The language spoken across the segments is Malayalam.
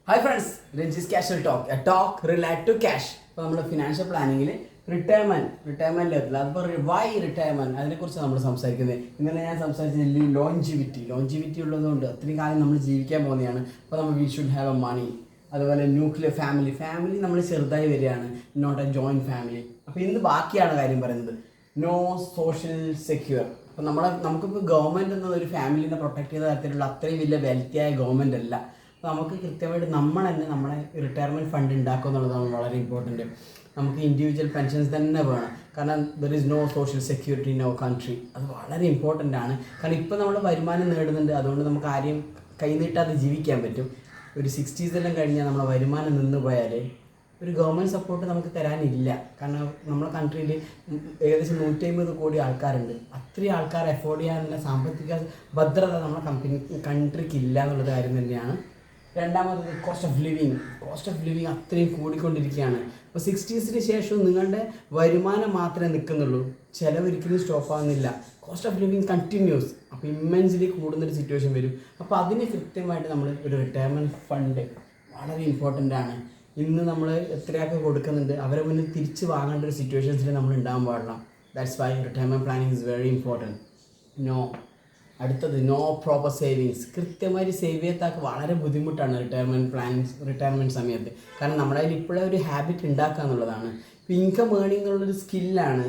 Hi friends, Ranji's casual talk, a talk relate to cash. ഇപ്പോൾ നമ്മൾ ഫിനാൻഷ്യൽ പ്ലാനിങ്ങിൽ റിട്ടയർമെൻറ്റ് ലെവൽ, അതുപോലെ വൈ റിട്ടയർമെൻറ്റ്, അതിനെക്കുറിച്ച് നമ്മൾ സംസാരിക്കുന്നത്. ഇന്നലെ ഞാൻ സംസാരിച്ചത് ലോഞ്ചിവിറ്റി ഉള്ളതുകൊണ്ട് അത്രയും കാലം നമ്മൾ ജീവിക്കാൻ പോകുന്നതാണ്. അപ്പോൾ നമ്മൾ we should have a money. അതുപോലെ ന്യൂക്ലിയർ ഫാമിലി നമ്മൾ ചെറുതായി വരികയാണ്, നോട്ട് എ ജോയിൻറ്റ് ഫാമിലി. അപ്പോൾ ഇന്ന് ബാക്കിയാണ് കാര്യം പറയുന്നത്, നോ സോഷ്യൽ സെക്യൂർ. അപ്പോൾ നമുക്കിപ്പോൾ ഗവൺമെൻറ് എന്നൊരു ഫാമിലിനെ പ്രൊട്ടക്ട് ചെയ്ത തരത്തിലുള്ള അത്രയും വലിയ വെൽത്തിയായ ഗവൺമെൻറ് അല്ല. അപ്പോൾ നമുക്ക് കൃത്യമായിട്ട് നമ്മൾ തന്നെ നമ്മളെ റിട്ടയർമെൻറ്റ് ഫണ്ട് ഉണ്ടാക്കുക എന്നുള്ളതാണ് വളരെ ഇമ്പോർട്ടൻറ്റ്. നമുക്ക് ഇൻഡിവിജ്വൽ പെൻഷൻസ് തന്നെ വേണം, കാരണം there is no social security in our country. അത് വളരെ ഇമ്പോർട്ടൻ്റ് ആണ്. കാരണം ഇപ്പോൾ നമ്മൾ വരുമാനം നേടുന്നുണ്ട്, അതുകൊണ്ട് നമുക്ക് ആരെയും കൈനീട്ടാതെ ജീവിക്കാൻ പറ്റും. ഒരു 60s കഴിഞ്ഞാൽ നമ്മളെ വരുമാനം നിന്ന് പോയാൽ ഒരു ഗവൺമെൻറ് സപ്പോർട്ട് നമുക്ക് തരാനില്ല. കാരണം നമ്മുടെ കൺട്രിയിൽ ഏകദേശം 150 കോടി ആൾക്കാരുണ്ട്. അത്രയും ആൾക്കാർ അഫോർഡ് ചെയ്യാനുള്ള സാമ്പത്തിക ഭദ്രത നമ്മുടെ കൺട്രിക്ക് ഇല്ല എന്നുള്ളത് കാര്യം തന്നെയാണ്. രണ്ടാമത് കോസ്റ്റ് ഓഫ് ലിവിങ് അത്രയും കൂടിക്കൊണ്ടിരിക്കുകയാണ്. അപ്പോൾ 60s ശേഷവും നിങ്ങളുടെ വരുമാനം മാത്രമേ നിൽക്കുന്നുള്ളൂ, ചിലവൊരിക്കലും സ്റ്റോപ്പ് ആകുന്നില്ല. Cost of living continuous. അപ്പോൾ ഇമ്മൻസ്ലി കൂടുന്നൊരു സിറ്റുവേഷൻ വരും. അപ്പോൾ അതിന് കൃത്യമായിട്ട് നമ്മൾ ഒരു റിട്ടയർമെൻറ്റ് ഫണ്ട് വളരെ ഇമ്പോർട്ടൻ്റ് ആണ്. ഇന്ന് നമ്മൾ എത്രയൊക്കെ കൊടുക്കുന്നുണ്ട്, അവരെ മുന്നിൽ തിരിച്ച് വാങ്ങേണ്ട ഒരു സിറ്റുവേഷൻസിൽ നമ്മൾ ഉണ്ടാകാൻ പാടില്ല. That's why retirement planning is very important. അടുത്തത് നോ പ്രോപ്പർ സേവിങ്സ്. കൃത്യമായി സേവ് ചെയ്താൽ വളരെ ബുദ്ധിമുട്ടാണ് റിട്ടയർമെൻറ്റ് സമയത്ത്. കാരണം നമ്മുടെ കയ്യിൽ ഇപ്പോഴേ ഒരു ഹാബിറ്റ് ഉണ്ടാക്കുക എന്നുള്ളതാണ്. ഇപ്പോൾ ഇൻകം ഏണിംഗ് എന്നുള്ളൊരു സ്കില്ലാണ്,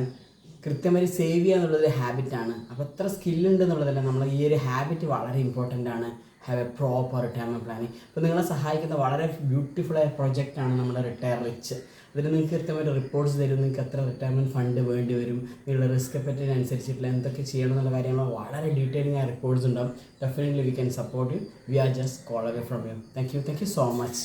കൃത്യമായി സേവ് ചെയ്യുക എന്നുള്ളൊരു ഹാബിറ്റാണ്. അപ്പോൾ എത്ര സ്കില്ലുണ്ട് എന്നുള്ളതല്ല, നമ്മൾ ഈ ഒരു ഹാബിറ്റ് വളരെ ഇമ്പോർട്ടൻ്റ് ആണ്. Have A proper retirement planning. അപ്പോൾ നിങ്ങളെ സഹായിക്കുന്ന വളരെ ബ്യൂട്ടിഫുള്ളായ പ്രൊജക്റ്റാണ് നമ്മുടെ റിട്ടയർ റിച്ച്. അതിൽ നിങ്ങൾക്ക് കൃത്യമായിട്ട് റിപ്പോർട്ട്സ് തരും, നിങ്ങൾക്ക് എത്ര റിട്ടയർമെൻറ്റ് ഫണ്ട് വേണ്ടി വരും, നിങ്ങളുടെ റിസ്ക് പറ്റിയതിനനുസരിച്ചിട്ടുള്ള എന്തൊക്കെ ചെയ്യണം എന്നുള്ള കാര്യങ്ങൾ വളരെ ഡീറ്റെയിലിംഗ് ആയ റിപ്പോർട്ട്സ് ഉണ്ടാവും. Definitely we can support you. We are just call away from you. Thank you so much.